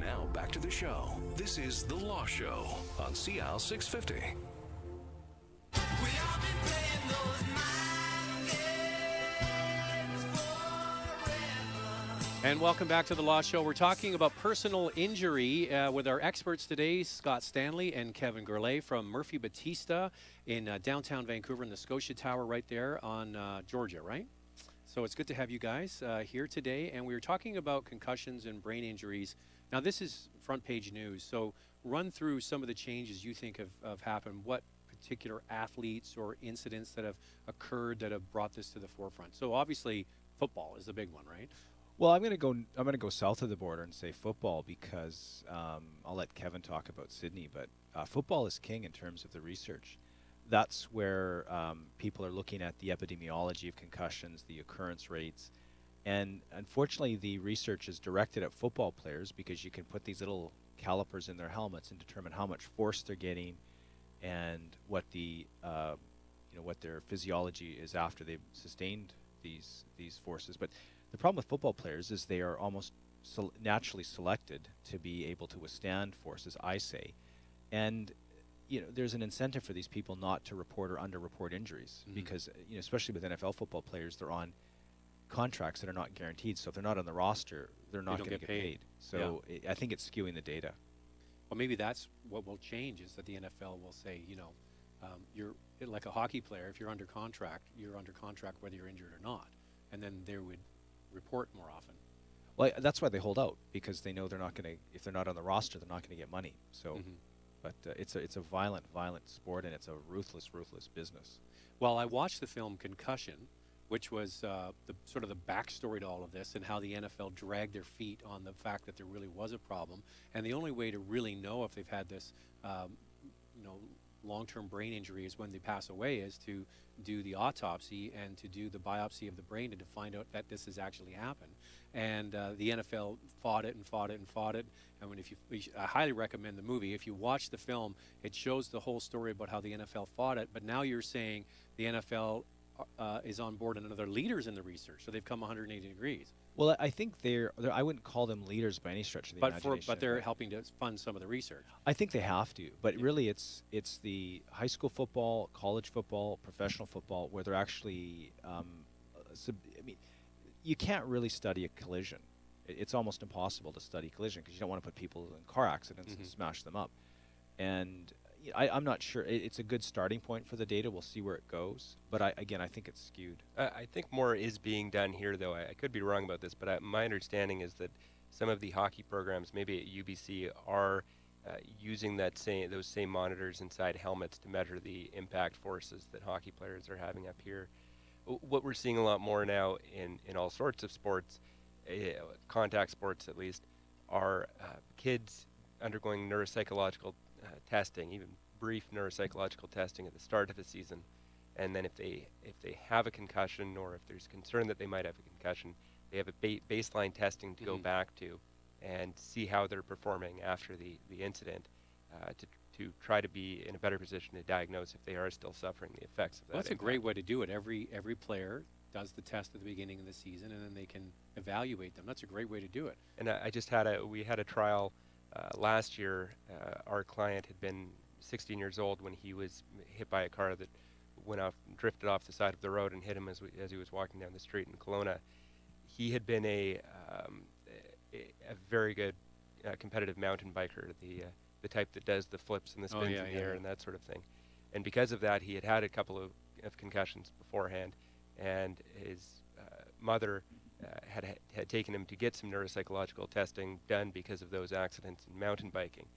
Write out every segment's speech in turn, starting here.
Now back to the show. This is The Law Show on CL 650. And welcome back to The Law Show. We're talking about personal injury with our experts today, Scott Stanley and Kevin Gourlay from MurphyBattista in downtown Vancouver in the Scotia Tower right there on Georgia, right? So it's good to have you guys here today. And we were talking about concussions and brain injuries. Now, this is front page news. So run through some of the changes you think have happened. What particular athletes or incidents that have occurred that have brought this to the forefront? So obviously, football is the big one, right? Well, I'm going to go south of the border and say football because I'll let Kevin talk about Sydney, but football is king in terms of the research. That's where people are looking at the epidemiology of concussions, the occurrence rates, and unfortunately the research is directed at football players because you can put these little calipers in their helmets and determine how much force they're getting and what the what their physiology is after they've sustained these forces. But the problem with football players is they are almost naturally selected to be able to withstand forces, I say. And there's an incentive for these people not to report or underreport injuries because, especially with NFL football players, they're on contracts that are not guaranteed. So if they're not on the roster, they're not going to get paid. So I think it's skewing the data. Well, maybe that's what will change is that the NFL will say, you're like a hockey player. If you're under contract whether you're injured or not. And then they would report more often. Well, that's why they hold out, because they know they're not going to, if they're not on the roster, they're not going to get money. So, but it's a violent sport, and it's a ruthless business. Well, I watched the film Concussion, which was the sort of the backstory to all of this and how the NFL dragged their feet on the fact that there really was a problem. And the only way to really know if they've had this, long-term brain injury is when they pass away, is to do the autopsy and to do the biopsy of the brain and to find out that this has actually happened. And the NFL fought it. I mean, I highly recommend the movie. If you watch the film, it shows the whole story about how the NFL fought it. But now you're saying the NFL is on board and other leaders in the research, so they've come 180 degrees. Well, I think they're I wouldn't call them leaders by any stretch of the imagination. But they're helping to fund some of the research. I think they have to, but really it's the high school football, college football, professional football, where they're actually, you can't really study a collision. It's almost impossible to study collision because you don't want to put people in car accidents and smash them up. And I'm not sure. It's a good starting point for the data. We'll see where it goes. But I think it's skewed. I think more is being done here, though. I could be wrong about this, but my understanding is that some of the hockey programs, maybe at UBC, are using those same monitors inside helmets to measure the impact forces that hockey players are having up here. What we're seeing a lot more now in all sorts of sports, contact sports at least, are kids undergoing neuropsychological testing, even brief neuropsychological testing at the start of the season, and then if they have a concussion or if there's concern that they might have a concussion, they have a baseline testing to go back to and see how they're performing after the incident to try to be in a better position to diagnose if they are still suffering the effects of that. Well, that's a great way to do it. Every player does the test at the beginning of the season, and then they can evaluate them. That's a great way to do it. And we had a trial last year. Our client had been 16 years old when he was hit by a car that drifted off the side of the road and hit him as he was walking down the street in Kelowna. He had been a very good competitive mountain biker, the type that does the flips and the spins in the air and that sort of thing. And because of that, he had a couple of concussions beforehand, and his mother had taken him to get some neuropsychological testing done because of those accidents in mountain biking.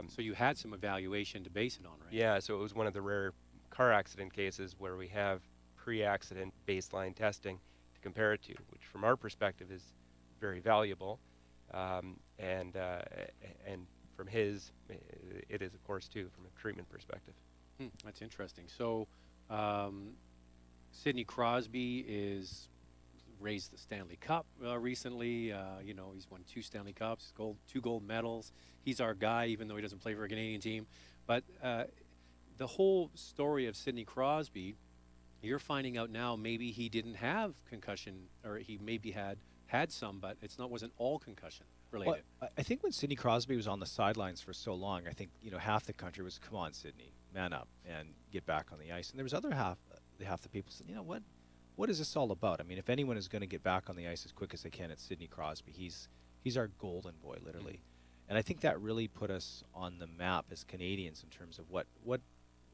So you had some evaluation to base it on, right? Yeah, so it was one of the rare car accident cases where we have pre-accident baseline testing to compare it to, which from our perspective is very valuable, and from his, it is of course too from a treatment perspective. That's interesting. So Sidney Crosby is raised the Stanley Cup recently. He's won 2 Stanley Cups, 2 gold medals. He's our guy, even though he doesn't play for a Canadian team. But the whole story of Sidney Crosby, you're finding out now maybe he didn't have concussion, or he maybe had some, but wasn't all concussion. related? I think when Sidney Crosby was on the sidelines for so long, I think half the country was, "Come on, Sidney, man up and get back on the ice." And there was other half the people said, what is this all about? I mean, if anyone is going to get back on the ice as quick as they can, it's Sidney Crosby. He's our golden boy, literally. And I think that really put us on the map as Canadians in terms of what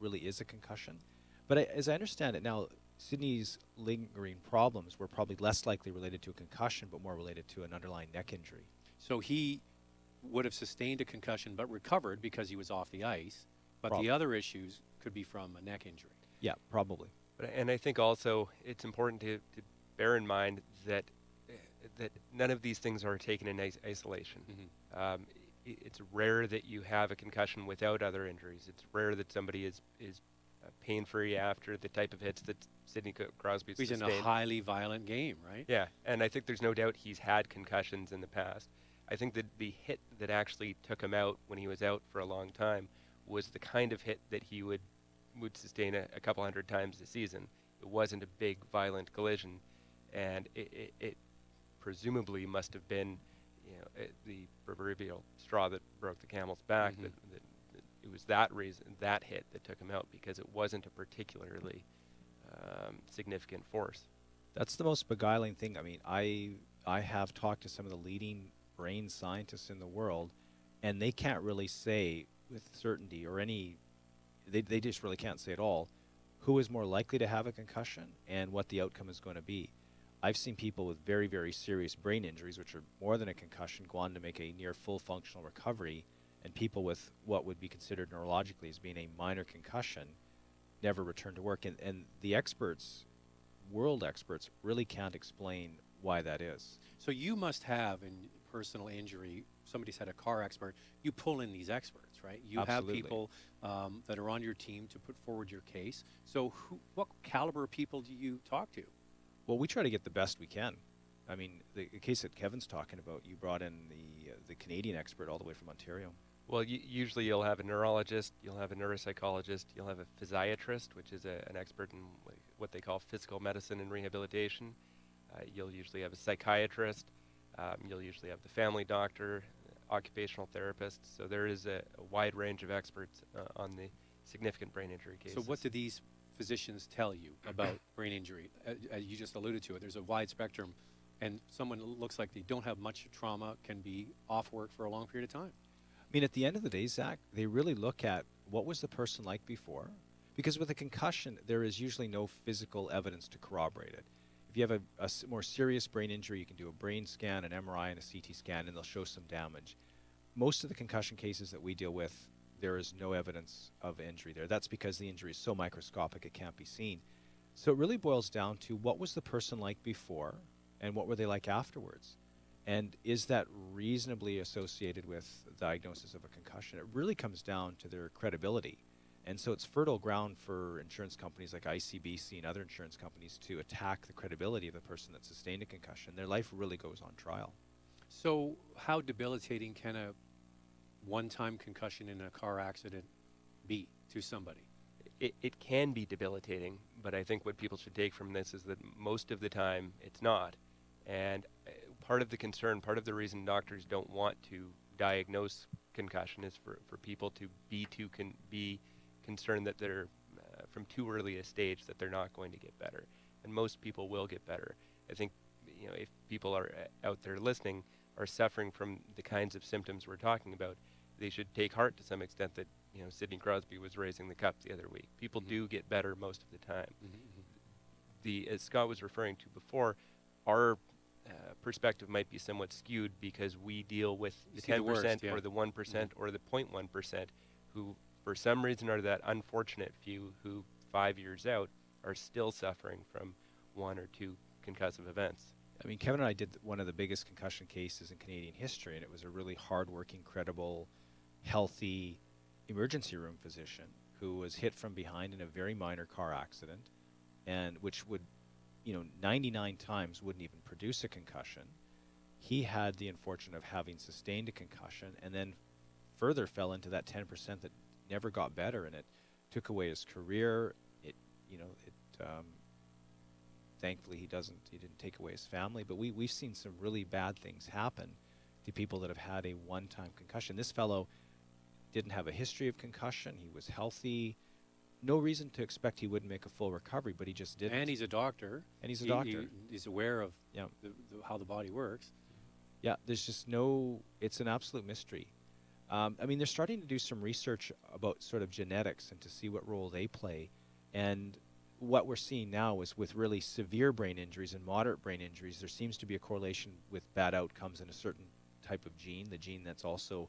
really is a concussion. But as I understand it now, Sidney's lingering problems were probably less likely related to a concussion, but more related to an underlying neck injury. So he would have sustained a concussion but recovered because he was off the ice, but Probably. the other issues could be from a neck injury. Yeah, probably. And I think also it's important to bear in mind that none of these things are taken in isolation. It's rare that you have a concussion without other injuries. It's rare that somebody is pain-free after the type of hits that Sidney Crosby He's sustained. in a highly violent game, right? Yeah, and I think there's no doubt he's had concussions in the past. I think that the hit that actually took him out when he was out for a long time was the kind of hit that he would sustain a couple hundred times a season. It wasn't a big violent collision, and it presumably must have been, the proverbial straw that broke the camel's back. That it was that reason, that hit, that took him out, because it wasn't a particularly significant force. That's the most beguiling thing. I mean, I have talked to some of the leading brain scientists in the world, and they can't really say with certainty or they just really can't say at all who is more likely to have a concussion and what the outcome is going to be. I've seen people with very, very serious brain injuries, which are more than a concussion, go on to make a near full functional recovery, and people with what would be considered neurologically as being a minor concussion never return to work. And the experts, world experts, really can't explain why that is. So you must have, in personal injury, somebody's had a car expert, you pull in these experts, right? You Absolutely. have people that are on your team to put forward your case. So what caliber of people do you talk to? Well, we try to get the best we can. I mean, the case that Kevin's talking about, you brought in the Canadian expert all the way from Ontario. Well, usually you'll have a neurologist, you'll have a neuropsychologist, you'll have a physiatrist, which is an expert in what they call physical medicine and rehabilitation. You'll usually have a psychiatrist. You'll usually have the family doctor, occupational therapist. So there is a wide range of experts on the significant brain injury cases. So what do these physicians tell you about brain injury? As you just alluded to it, there's a wide spectrum, and someone who looks like they don't have much trauma can be off work for a long period of time. I mean, at the end of the day, Zach, they really look at what was the person like before. Because with a concussion, there is usually no physical evidence to corroborate it. If you have a more serious brain injury, you can do a brain scan, an MRI, and a CT scan, and they'll show some damage. Most of the concussion cases that we deal with, there is no evidence of injury there. That's because the injury is so microscopic it can't be seen. So it really boils down to what was the person like before and what were they like afterwards? And is that reasonably associated with the diagnosis of a concussion? It really comes down to their credibility. And so it's fertile ground for insurance companies like ICBC and other insurance companies to attack the credibility of the person that sustained a concussion. Their life really goes on trial. So how debilitating can a one-time concussion in a car accident be to somebody? It can be debilitating, but I think what people should take from this is that most of the time it's not. And part of the concern, part of the reason doctors don't want to diagnose concussion is for people to be concerned that they're from too early a stage that they're not going to get better. And most people will get better. I think if people are out there listening are suffering from the kinds of symptoms we're talking about, they should take heart to some extent that Sidney Crosby was raising the cup the other week. People do get better most of the time. As Scott was referring to before, our perspective might be somewhat skewed because we deal with the 10% or the 1% or the 0.1% who for some reason are that unfortunate few who 5 years out are still suffering from one or two concussive events. I mean, Kevin and I did one of the biggest concussion cases in Canadian history, and it was a really hardworking, credible, healthy emergency room physician who was hit from behind in a very minor car accident, and which would, 99 times wouldn't even produce a concussion. He had the unfortune of having sustained a concussion and then further fell into that 10% that never got better, and it took away his career. Thankfully he didn't take away his family, but we've seen some really bad things happen to people that have had a one-time concussion. This fellow didn't have a history of concussion. He was healthy. No reason to expect he wouldn't make a full recovery, but he just didn't. And he's a doctor. And he's a doctor. He's aware of Yeah. how the body works. Yeah, there's just no, it's an absolute mystery. I mean, they're starting to do some research about sort of genetics and to see what role they play. And what we're seeing now is with really severe brain injuries and moderate brain injuries, there seems to be a correlation with bad outcomes in a certain type of gene, the gene that's also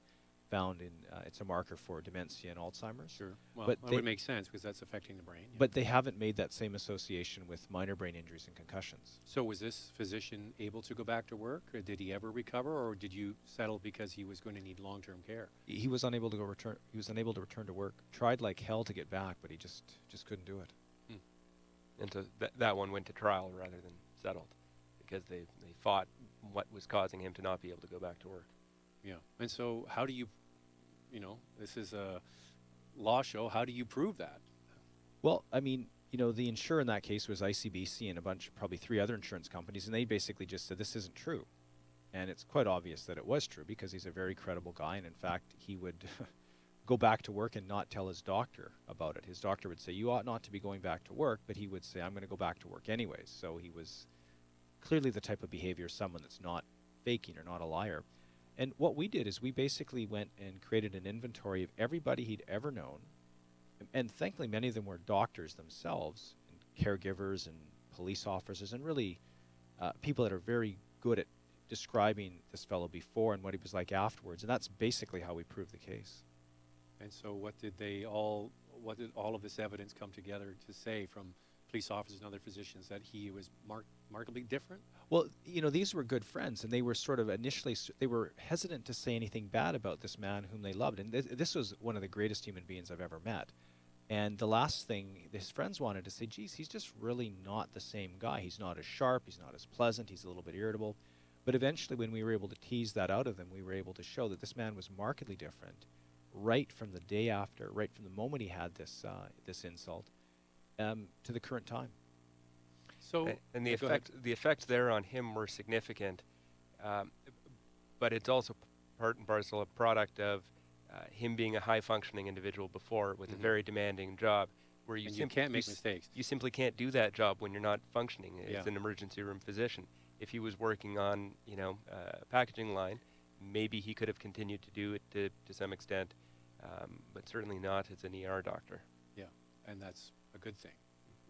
found in, it's a marker for dementia and Alzheimer's. Sure. Well, But that they- would make sense because that's affecting the brain. Yeah. But they haven't made that same association with minor brain injuries and concussions. So was this physician able to go back to work? Or did he ever recover, or did you settle because he was going to need long-term care? He was unable to return. He was unable to return to work. Tried like hell to get back, but he just couldn't do it. And so that one went to trial rather than settled because they fought what was causing him to not be able to go back to work. Yeah. And so how do you, this is a law show. How do you prove that? Well, I mean, the insurer in that case was ICBC and a bunch, probably 3 other insurance companies, and they basically just said this isn't true. And it's quite obvious that it was true because he's a very credible guy, and in fact, he would go back to work and not tell his doctor about it. His doctor would say, you ought not to be going back to work, but he would say, I'm going to go back to work anyways. So he was clearly the type of behavior, someone that's not faking or not a liar. And what we did is we basically went and created an inventory of everybody he'd ever known. And thankfully, many of them were doctors themselves, and caregivers and police officers, and really people that are very good at describing this fellow before and what he was like afterwards. And that's basically how we proved the case. And so what did all of this evidence come together to say from police officers and other physicians that he was markedly different? Well, these were good friends, and they were sort of initially, they were hesitant to say anything bad about this man whom they loved. And this was one of the greatest human beings I've ever met. And the last thing his friends wanted to say, geez, he's just really not the same guy. He's not as sharp. He's not as pleasant. He's a little bit irritable. But eventually, when we were able to tease that out of them, we were able to show that this man was markedly different right from the day after, right from the moment he had this insult, to the current time. So, and the effects there on him were significant, but it's also part and parcel a product of him being a high-functioning individual before with a very demanding job, where you can't make mistakes. You simply can't do that job when you're not functioning Yeah. as an emergency room physician. If he was working on a packaging line, maybe he could have continued to do it to some extent, but certainly not as an ER doctor. Yeah, and that's a good thing.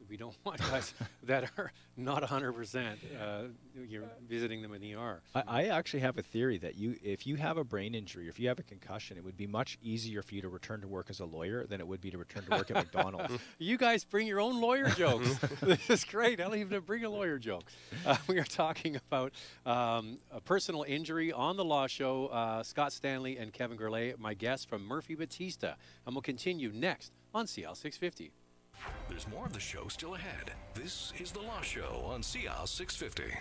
We don't want guys that are not 100%. You're visiting them in ER. I actually have a theory that if you have a brain injury, or if you have a concussion, it would be much easier for you to return to work as a lawyer than it would be to return to work at McDonald's. You guys bring your own lawyer jokes. This is great. I don't even bring a lawyer joke. We are talking about a personal injury on the Law Show. Scott Stanley and Kevin Gourlay, my guests from MurphyBattista. And we'll continue next on CL 650. There's more of the show still ahead. This is The Law Show on CL 650.